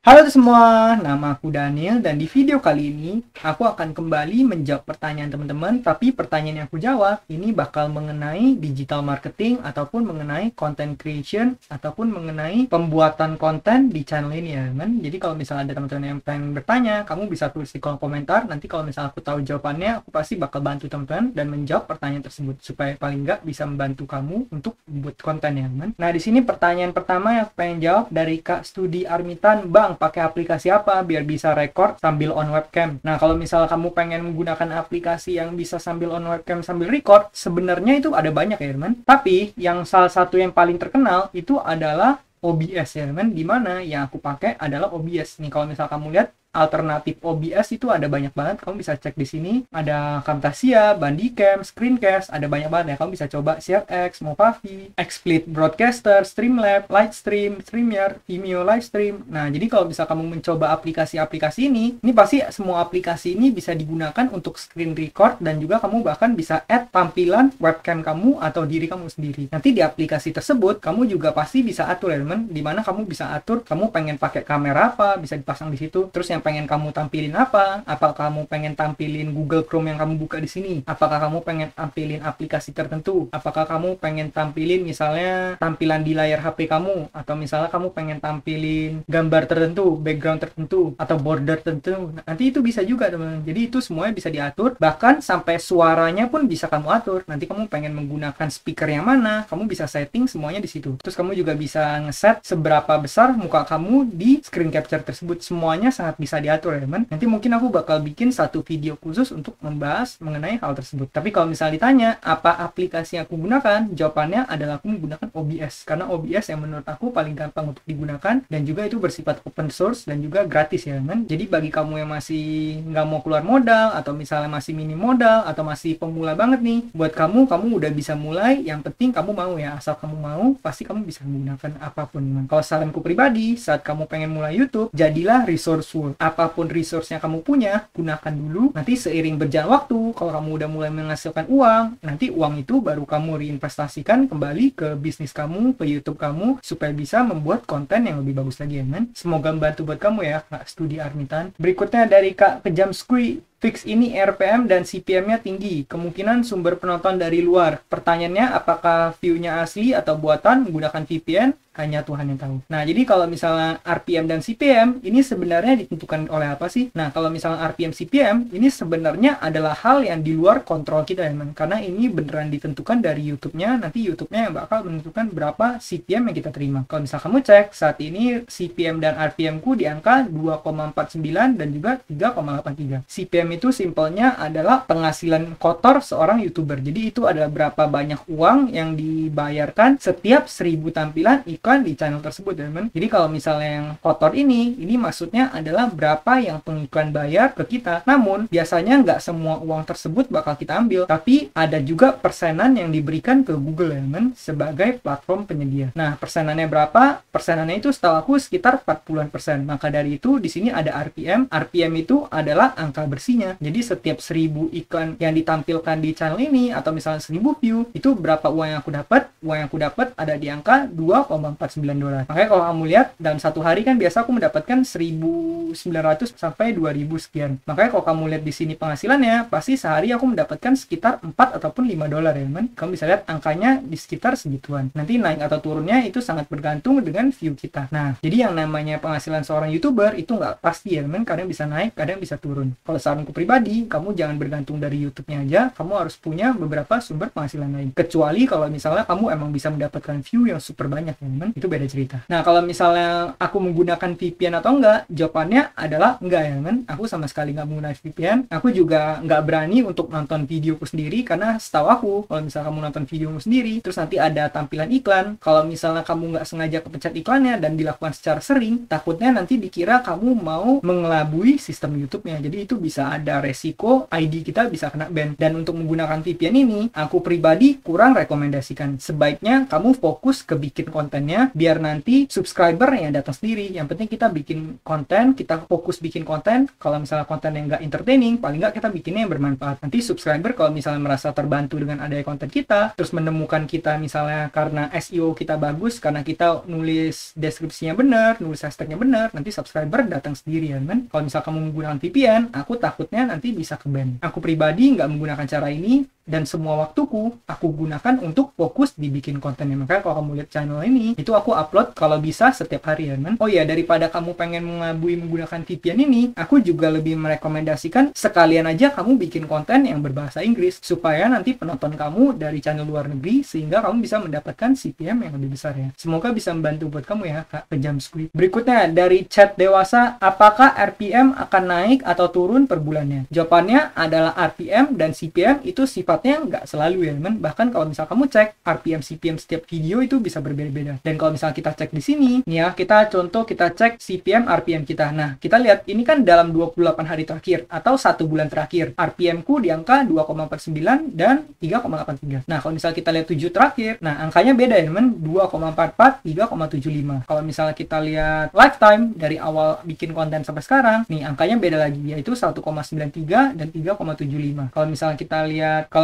Halo semua, nama aku Daniel dan di video kali ini aku akan kembali menjawab pertanyaan teman-teman, tapi pertanyaan yang aku jawab ini bakal mengenai digital marketing ataupun mengenai content creation ataupun mengenai pembuatan konten di channel ini ya teman. Jadi kalau misalnya ada teman-teman yang pengen bertanya, kamu bisa tulis di kolom komentar. Nanti kalau misalnya aku tahu jawabannya, aku pasti bakal bantu teman-teman dan menjawab pertanyaan tersebut supaya paling nggak bisa membantu kamu untuk membuat konten ya teman. Nah di sini pertanyaan pertama yang aku pengen jawab dari Kak Studi Armitan, Bang, pakai aplikasi apa biar bisa record sambil on webcam. Nah, kalau misalnya kamu pengen menggunakan aplikasi yang bisa sambil on webcam sambil record, sebenarnya itu ada banyak ya, teman. Tapi yang salah satu yang paling terkenal itu adalah OBS ya, teman. Dimana yang aku pakai adalah OBS. Nih, kalau misalnya kamu lihat alternatif OBS itu ada banyak banget. Kamu bisa cek di sini. Ada Camtasia, Bandicam, Screencast, ada banyak banget ya. Kamu bisa coba ShadowX, Movavi, XSplit Broadcaster, Streamlabs, Lightstream, StreamYard, Vimeo Livestream. Nah, jadi kalau bisa kamu mencoba aplikasi-aplikasi ini pasti semua aplikasi ini bisa digunakan untuk screen record dan juga kamu bahkan bisa add tampilan webcam kamu atau diri kamu sendiri. Nanti di aplikasi tersebut kamu juga pasti bisa atur ya, teman. Dimana kamu bisa atur kamu pengen pakai kamera apa, bisa dipasang di situ. Terus yang pengen kamu tampilin apa? Apakah kamu pengen tampilin Google Chrome yang kamu buka di sini? Apakah kamu pengen tampilin aplikasi tertentu? Apakah kamu pengen tampilin misalnya tampilan di layar HP kamu? Atau misalnya kamu pengen tampilin gambar tertentu, background tertentu, atau border tertentu? Nanti itu bisa juga teman. Jadi itu semuanya bisa diatur. Bahkan sampai suaranya pun bisa kamu atur. Nanti kamu pengen menggunakan speaker yang mana? Kamu bisa setting semuanya di situ. Terus kamu juga bisa ngeset seberapa besar muka kamu di screen capture tersebut. Semuanya sangat bisa diatur ya teman. Nanti mungkin aku bakal bikin satu video khusus untuk membahas mengenai hal tersebut. Tapi kalau misalnya ditanya apa aplikasi yang aku gunakan, jawabannya adalah aku menggunakan OBS. Karena OBS yang menurut aku paling gampang untuk digunakan dan juga itu bersifat open source dan juga gratis ya teman. Jadi bagi kamu yang masih nggak mau keluar modal atau misalnya masih minim modal atau masih pemula banget nih, buat kamu udah bisa mulai. Yang penting kamu mau ya, asal kamu mau pasti kamu bisa menggunakan apapun teman. Kalau saranku pribadi, saat kamu pengen mulai YouTube, jadilah resourceful. Apapun resource yang kamu punya, gunakan dulu. Nanti seiring berjalan waktu, kalau kamu udah mulai menghasilkan uang, nanti uang itu baru kamu reinvestasikan kembali ke bisnis kamu, ke YouTube kamu, supaya bisa membuat konten yang lebih bagus lagi ya man. Semoga membantu buat kamu ya, Kak Studi Armitan. Berikutnya dari Kak Kejam Squee. Fix ini RPM dan CPM-nya tinggi. Kemungkinan sumber penonton dari luar. Pertanyaannya, apakah view-nya asli atau buatan menggunakan VPN? Hanya Tuhan yang tahu. Nah, jadi kalau misalnya RPM dan CPM, ini sebenarnya ditentukan oleh apa sih? Nah, kalau misalnya RPM, CPM, ini sebenarnya adalah hal yang di luar kontrol kita, teman. Karena ini beneran ditentukan dari YouTube-nya. Nanti YouTube-nya yang bakal menentukan berapa CPM yang kita terima. Kalau misalnya kamu cek, saat ini CPM dan RPM-ku di angka 2,49 dan juga 3,83. CPM itu simpelnya adalah penghasilan kotor seorang YouTuber. Jadi itu adalah berapa banyak uang yang dibayarkan setiap 1000 tampilan iklan di channel tersebut, teman. Jadi kalau misalnya yang kotor ini maksudnya adalah berapa yang pengiklan bayar ke kita. Namun biasanya nggak semua uang tersebut bakal kita ambil, tapi ada juga persenan yang diberikan ke Google, teman, sebagai platform penyedia. Nah, persenannya berapa? Persenannya itu setahu aku sekitar 40%. Maka dari itu di sini ada RPM. RPM itu adalah angka bersih. Jadi setiap 1000 iklan yang ditampilkan di channel ini atau misalnya 1000 view, itu berapa uang yang aku dapat? Uang yang aku dapat ada di angka $2,49. Makanya kalau kamu lihat dalam satu hari kan biasa aku mendapatkan 1.900 sampai 2.000 sekian. Makanya kalau kamu lihat di sini penghasilannya, pasti sehari aku mendapatkan sekitar 4 ataupun $5 ya teman. Kamu bisa lihat angkanya di sekitar segituan. Nanti naik atau turunnya itu sangat bergantung dengan view kita. Nah, jadi yang namanya penghasilan seorang YouTuber itu nggak pasti ya teman. Kadang bisa naik, kadang bisa turun. Kalau saranku pribadi, kamu jangan bergantung dari YouTube-nya aja, kamu harus punya beberapa sumber penghasilan lain. Kecuali kalau misalnya kamu emang bisa mendapatkan view yang super banyak, teman, itu beda cerita. Nah, kalau misalnya aku menggunakan VPN atau enggak, jawabannya adalah enggak ya, teman. Aku sama sekali nggak menggunakan VPN. Aku juga nggak berani untuk nonton videoku sendiri, karena setahu aku, kalau misalnya kamu nonton videomu sendiri, terus nanti ada tampilan iklan, kalau misalnya kamu nggak sengaja kepencet iklannya dan dilakukan secara sering, takutnya nanti dikira kamu mau mengelabui sistem YouTube-nya. Jadi itu bisa ada resiko ID kita bisa kena ban. Dan untuk menggunakan VPN ini, aku pribadi kurang rekomendasikan. Sebaiknya kamu fokus ke bikin kontennya, biar nanti subscriber yang datang sendiri. Yang penting kita bikin konten, kita fokus bikin konten. Kalau misalnya konten yang nggak entertaining, paling nggak kita bikinnya yang bermanfaat. Nanti subscriber kalau misalnya merasa terbantu dengan adanya konten kita, terus menemukan kita misalnya karena SEO kita bagus, karena kita nulis deskripsinya benar, nulis hashtagnya benar, nanti subscriber datang sendiri ya kan. Kalau misalnya kamu menggunakan VPN, aku takutnya nanti bisa ke-ban. Aku pribadi nggak menggunakan cara ini, dan semua waktuku aku gunakan untuk fokus dibikin kontennya. Makanya kalau kamu lihat channel ini, itu aku upload kalau bisa setiap hari ya kan. Oh iya, daripada kamu pengen mengelabui menggunakan VPN ini, aku juga lebih merekomendasikan sekalian aja kamu bikin konten yang berbahasa Inggris, supaya nanti penonton kamu dari channel luar negeri, sehingga kamu bisa mendapatkan CPM yang lebih besar ya. Semoga bisa membantu buat kamu ya, Kak Kejam Squid. Berikutnya dari chat dewasa, apakah RPM akan naik atau turun per bulannya? Jawabannya adalah RPM dan CPM itu sifatnya nggak selalu ya teman. Bahkan kalau misal kamu cek RPM CPM setiap video itu bisa berbeda-beda. Dan kalau misal kita cek di sini nih ya, kita cek CPM RPM kita. Nah, kita lihat ini kan dalam 28 hari terakhir atau 1 bulan terakhir. RPM ku di angka 2,49 dan 3,83. Nah, kalau misal kita lihat 7 terakhir, nah angkanya beda ya teman, 2,44, 3,75. Kalau misalnya kita lihat lifetime dari awal bikin konten sampai sekarang, nih angkanya beda lagi, yaitu 1,93 dan 3,75. Kalau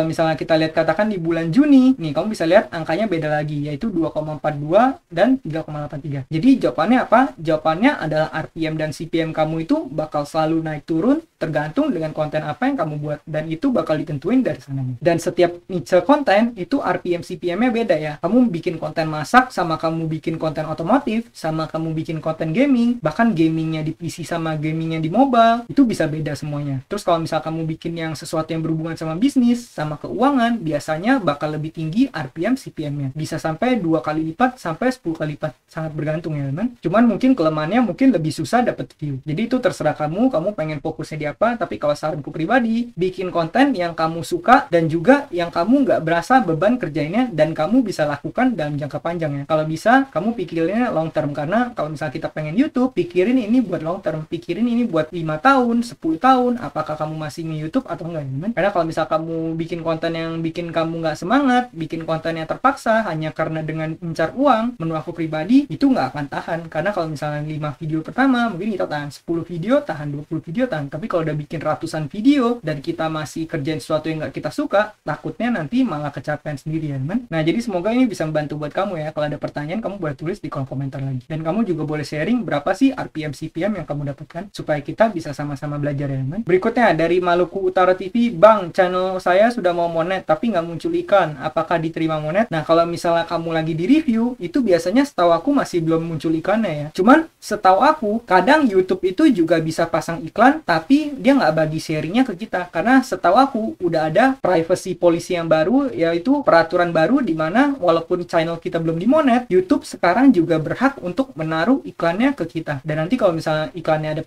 misalnya kita lihat katakan di bulan Juni, nih kamu bisa lihat angkanya beda lagi, yaitu 2,42 dan 3,83. Jadi jawabannya apa? Jawabannya adalah RPM dan CPM kamu itu bakal selalu naik turun tergantung dengan konten apa yang kamu buat, dan itu bakal ditentuin dari sana. Dan setiap niche konten itu RPM CPM-nya beda ya. Kamu bikin konten masak sama kamu bikin konten otomotif, sama kamu bikin konten gaming, bahkan gamingnya di PC sama gamingnya di mobile, itu bisa beda semuanya. Terus kalau misal kamu bikin yang sesuatu yang berhubungan sama bisnis, sama keuangan, biasanya bakal lebih tinggi RPM CPM-nya. Bisa sampai 2 kali lipat sampai 10 kali lipat. Sangat bergantung ya teman. Cuman mungkin kelemahannya mungkin lebih susah dapat view. Jadi itu terserah kamu pengen fokusnya di apa. Tapi kalau saranku pribadi, bikin konten yang kamu suka dan juga yang kamu nggak berasa beban kerjainnya dan kamu bisa lakukan dalam jangka panjang ya. Kalau bisa, kamu pikirinnya long term. Karena kalau misalnya kita pengen YouTube, pikirin ini buat long term. Pikirin ini buat 5 tahun, 10 tahun, apakah kamu masih nge-YouTube atau enggak ya teman. Karena kalau misal kamu bikin konten yang bikin kamu nggak semangat, bikin konten yang terpaksa hanya karena dengan mencari uang, menurut aku pribadi itu nggak akan tahan. Karena kalau misalnya 5 video pertama mungkin kita tahan 10 video, tahan 20 video, tahan. Tapi kalau udah bikin ratusan video dan kita masih kerjain sesuatu yang nggak kita suka, takutnya nanti malah kecapean sendiri ya teman. Nah, jadi semoga ini bisa membantu buat kamu ya. Kalau ada pertanyaan, kamu boleh tulis di kolom komentar lagi. Dan kamu juga boleh sharing berapa sih RPM CPM yang kamu dapatkan, supaya kita bisa sama-sama belajar ya teman. Berikutnya dari Maluku Utara TV, Bang, channel saya sudah mau monet tapi nggak muncul iklan, apakah diterima monet? Nah, kalau misalnya kamu lagi di review, itu biasanya setahu aku masih belum muncul iklannya ya. Cuman setahu aku, kadang YouTube itu juga bisa pasang iklan, tapi dia nggak bagi sharingnya ke kita. Karena setahu aku, udah ada privacy policy yang baru, yaitu peraturan baru di mana walaupun channel kita belum dimonet, YouTube sekarang juga berhak untuk menaruh iklannya ke kita. Dan nanti kalau misalnya iklannya ada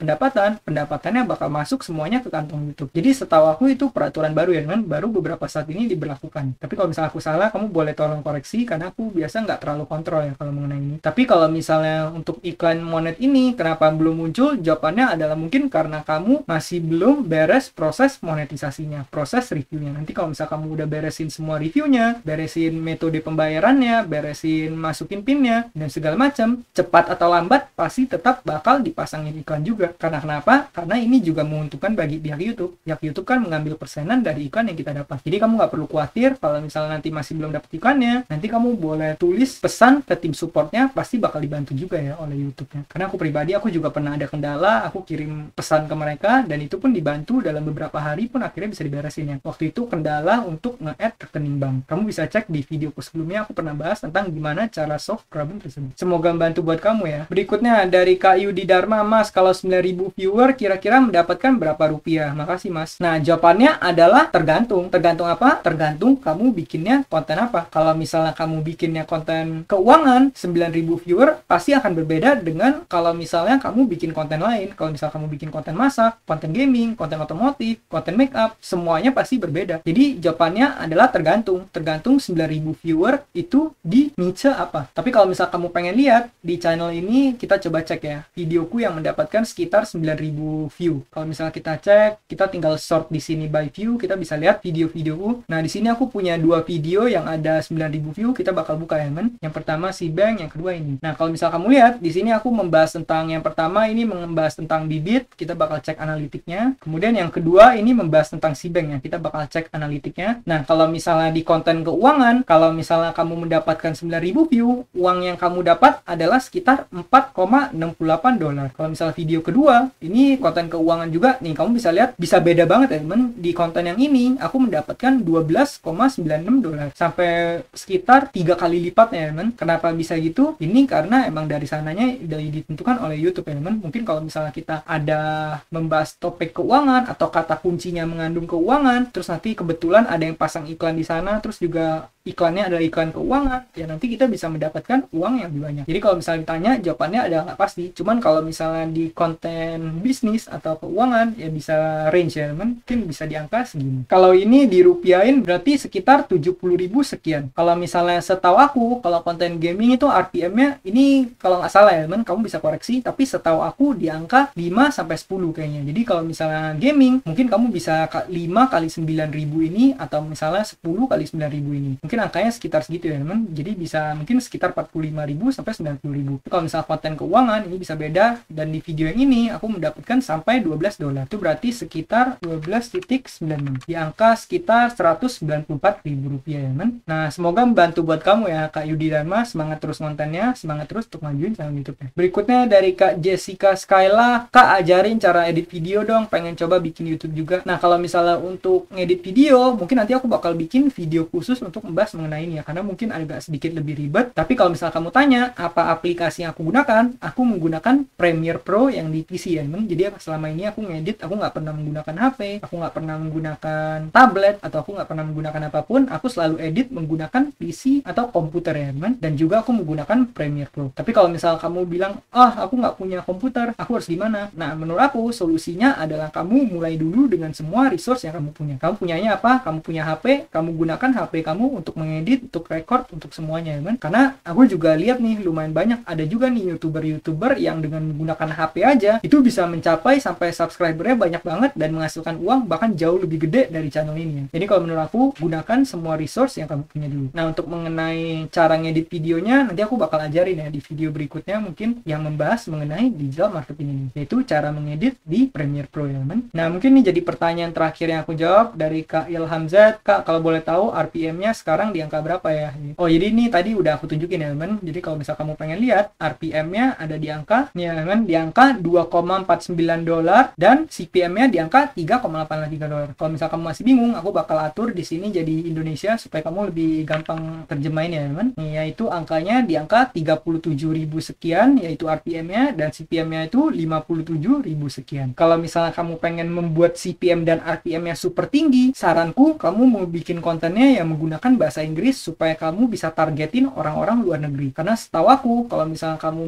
pendapatannya bakal masuk semuanya ke kantong YouTube. Jadi setahu aku itu peraturan baru ya kan, baru beberapa saat ini diberlakukan. Tapi kalau misalnya aku salah, kamu boleh tolong koreksi, karena aku biasa nggak terlalu kontrol ya kalau mengenai ini. Tapi kalau misalnya untuk iklan monet ini, kenapa belum muncul? Jawabannya adalah mungkin karena kamu masih belum beres proses monetisasinya, proses reviewnya. Nanti kalau misalnya kamu udah beresin semua reviewnya, beresin metode pembayarannya, beresin masukin pinnya, dan segala macam, cepat atau lambat pasti tetap bakal dipasangin iklan juga. Karena kenapa? Karena ini juga menguntungkan bagi pihak YouTube. Pihak YouTube kan mengambil persenan dari iklan yang kita dapat. Jadi kamu nggak perlu khawatir kalau misalnya nanti masih belum dapat iklannya. Nanti kamu boleh tulis pesan ke tim supportnya, pasti bakal dibantu juga ya oleh YouTube-nya. Karena aku pribadi, aku juga pernah ada kendala, aku kirim pesan ke mereka dan itu pun dibantu dalam beberapa hari pun akhirnya bisa diberesin ya. Waktu itu kendala untuk nge-add rekening bank. Kamu bisa cek di videoku sebelumnya, aku pernah bahas tentang gimana cara solve problem tersebut. Semoga membantu buat kamu ya. Berikutnya dari Kak Yudi Dharma, Mas, kalau 9.000 viewer kira-kira mendapatkan berapa rupiah? Makasih Mas. Nah, jawabannya adalah tergantung. Tergantung apa? Tergantung kamu bikinnya konten apa. Kalau misalnya kamu bikinnya konten keuangan, 9.000 viewer pasti akan berbeda dengan kalau misalnya kamu bikin konten lain. Kalau misalnya kamu bikin konten masak, konten konten gaming, konten otomotif, konten makeup, semuanya pasti berbeda. Jadi jawabannya adalah tergantung 9.000 viewer itu di niche apa. Tapi kalau misal kamu pengen lihat di channel ini, kita coba cek ya videoku yang mendapatkan sekitar 9.000 view. Kalau misalnya kita cek, kita tinggal sort di sini by view, kita bisa lihat video-videoku. Nah di sini aku punya 2 video yang ada 9.000 view, kita bakal buka ya men. Yang pertama si Bank, yang kedua ini. Nah kalau misal kamu lihat di sini aku membahas tentang yang pertama ini membahas tentang bibit, kita bakal cek analitiknya. Kemudian yang kedua ini membahas tentang si Bank ya, kita bakal cek analitiknya. Nah kalau misalnya di konten keuangan, kalau misalnya kamu mendapatkan 9.000 view, uang yang kamu dapat adalah sekitar $4,68. Kalau misalnya video kedua, ini konten keuangan juga nih, kamu bisa lihat bisa beda banget ya teman. Di konten yang ini aku mendapatkan $12,96 sampai sekitar 3 kali lipatnya ya teman. Kenapa bisa gitu? Ini karena emang dari sananya udah ditentukan oleh YouTube ya teman. Mungkin kalau misalnya kita ada membahas topik keuangan atau kata kuncinya mengandung keuangan, terus nanti kebetulan ada yang pasang iklan di sana, terus juga iklannya adalah iklan keuangan, ya nanti kita bisa mendapatkan uang yang lebih banyak. Jadi kalau misalnya ditanya, jawabannya ada nggak pasti. Cuman kalau misalnya di konten bisnis atau keuangan, ya bisa range ya teman, mungkin bisa di angka segini. Kalau ini dirupiahin berarti sekitar 70.000 sekian. Kalau misalnya setahu aku, kalau konten gaming itu RPM-nya, ini kalau nggak salah ya teman, kamu bisa koreksi, tapi setahu aku di angka 5-10 kayaknya. Jadi kalau misalnya gaming, mungkin kamu bisa 5 kali 9.000 ini, atau misalnya 10 kali 9.000 ini. Mungkin angkanya sekitar segitu ya teman. Jadi bisa mungkin sekitar 45.000 sampai 90.000. Kalau misalnya konten keuangan ini bisa beda, dan di video yang ini aku mendapatkan sampai $12. Itu berarti sekitar 12.96 di angka sekitar Rp194.000 ya teman. Nah semoga membantu buat kamu ya Kak Yudi Dharma. Semangat terus kontennya, semangat terus untuk majuin channel YouTube-nya. Berikutnya dari Kak Jessica Skyla, Kak ajarin cara edit video dong, pengen coba bikin YouTube juga. Nah kalau misalnya untuk ngedit video, mungkin nanti aku bakal bikin video khusus untuk membahas mengenai ini ya, karena mungkin agak sedikit lebih ribet. Tapi kalau misalnya kamu tanya apa aplikasi yang aku gunakan, aku menggunakan Premiere Pro yang di PC ya teman. Jadi selama ini aku ngedit, aku nggak pernah menggunakan HP, aku nggak pernah menggunakan tablet, atau aku nggak pernah menggunakan apapun. Aku selalu edit menggunakan PC atau komputer ya teman, dan juga aku menggunakan Premiere Pro. Tapi kalau misalnya kamu bilang, aku nggak punya komputer, aku harus gimana? Nah menurut aku solusinya adalah kamu mulai dulu dengan semua resource yang kamu punya. Kamu punyanya apa? Kamu punya HP, kamu gunakan HP kamu untuk mengedit, untuk record, untuk semuanya ya kan. Karena aku juga lihat nih lumayan banyak ada juga nih YouTuber yang dengan menggunakan HP aja itu bisa mencapai sampai subscribernya banyak banget dan menghasilkan uang bahkan jauh lebih gede dari channel ini ya. Jadi kalau menurut aku gunakan semua resource yang kamu punya dulu. Nah untuk mengenai cara ngedit videonya nanti aku bakal ajarin ya di video berikutnya mungkin yang membahas mengenai digital marketing ini, yaitu cara mengedit di Premiere Pro ya kan. Nah mungkin ini jadi pertanyaan terakhir yang aku jawab dari Kak Ilham Z. Kak kalau boleh tahu RPM-nya sekarang di angka berapa ya? Oh jadi ini tadi udah aku tunjukin ya teman. Jadi kalau misal kamu pengen lihat RPM-nya ada di angka nih ya teman, di angka $2,49 dan CPM-nya di angka $3,83. Kalau misal kamu masih bingung, aku bakal atur di sini jadi Indonesia supaya kamu lebih gampang terjemahin ya teman. Nih yaitu angkanya di angka 37.000 sekian yaitu RPM-nya, dan CPM-nya itu 57.000 sekian. Kalau misalnya kamu pengen membuat CPM dan RPM-nya super tinggi, saranku kamu mau bikin kontennya yang menggunakan bahasa Inggris supaya kamu bisa targetin orang-orang luar negeri. Karena setahu aku kalau misalnya kamu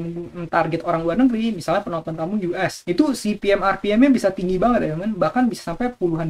target orang luar negeri, misalnya penonton kamu US, itu CPM RPM-nya bisa tinggi banget ya teman, bahkan bisa sampai puluhan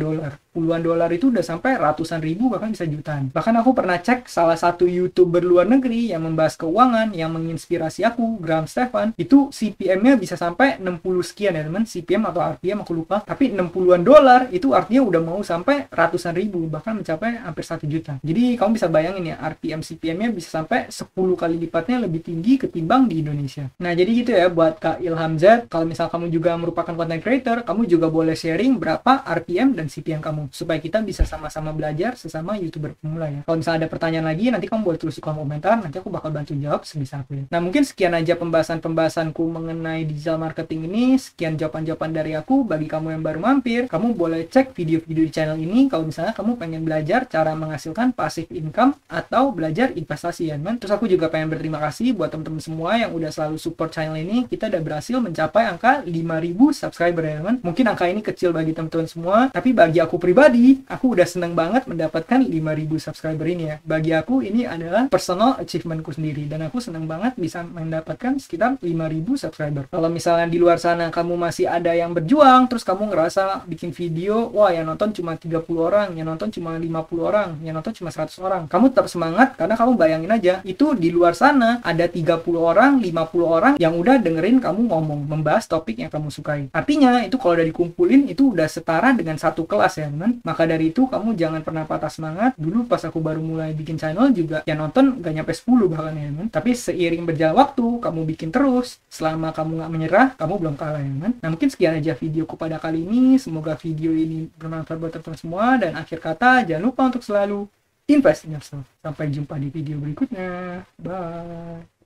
dolar itu udah sampai ratusan ribu bahkan bisa jutaan. Bahkan aku pernah cek salah satu YouTuber luar negeri yang membahas keuangan yang menginspirasi aku, Graham Stephan, itu CPM-nya bisa sampai 60 sekian ya teman, CPM atau RPM aku lupa, tapi 60-an dolar itu artinya udah mau sampai ratusan ribu bahkan mencapai hampir 1 juta. Jadi kamu bisa bayangin ya RPM CPM-nya bisa sampai 10 kali lipatnya lebih tinggi ketimbang di Indonesia. Nah jadi gitu ya buat Kak Ilham Z. Kalau misal kamu juga merupakan content creator, kamu juga boleh sharing berapa RPM dan CPM kamu supaya kita bisa sama-sama belajar sesama YouTuber pemula ya. Kalau misalnya ada pertanyaan lagi nanti kamu boleh tulis di kolom komentar, nanti aku bakal bantu jawab sebisa aku ya. Nah mungkin sekian aja pembahasanku mengenai digital marketing ini. Sekian jawaban-jawaban dari aku. Bagi kamu yang baru mampir, kamu boleh cek video-video di channel ini kalau misalnya kamu pengen belajar cara menghasilkan passive income income atau belajar investasi ya teman. Terus aku juga pengen berterima kasih buat teman-teman semua yang udah selalu support channel ini. Kita udah berhasil mencapai angka 5.000 subscriber ya teman. Mungkin angka ini kecil bagi teman-teman semua, tapi bagi aku pribadi, aku udah seneng banget mendapatkan 5.000 subscriber ini ya. Bagi aku ini adalah personal achievementku sendiri, dan aku seneng banget bisa mendapatkan sekitar 5.000 subscriber. Kalau misalnya di luar sana kamu masih ada yang berjuang, terus kamu ngerasa bikin video, wah yang nonton cuma 30 orang, yang nonton cuma 50 orang, yang nonton cuma 100 orang. Kamu tetap semangat, karena kamu bayangin aja, itu di luar sana ada 30 orang, 50 orang yang udah dengerin kamu ngomong, membahas topik yang kamu sukai. Artinya, itu kalau udah dikumpulin, itu udah setara dengan satu kelas ya teman. Maka dari itu, kamu jangan pernah patah semangat. Dulu pas aku baru mulai bikin channel juga, yang nonton gak nyampe 10 bahkan ya teman. Tapi seiring berjalan waktu, kamu bikin terus, selama kamu gak menyerah, kamu belum kalah ya teman. Nah mungkin sekian aja videoku pada kali ini. Semoga video ini bermanfaat buat teman-teman semua. Dan akhir kata, jangan lupa untuk selalu invest in yourself. Sampai jumpa di video berikutnya. Bye.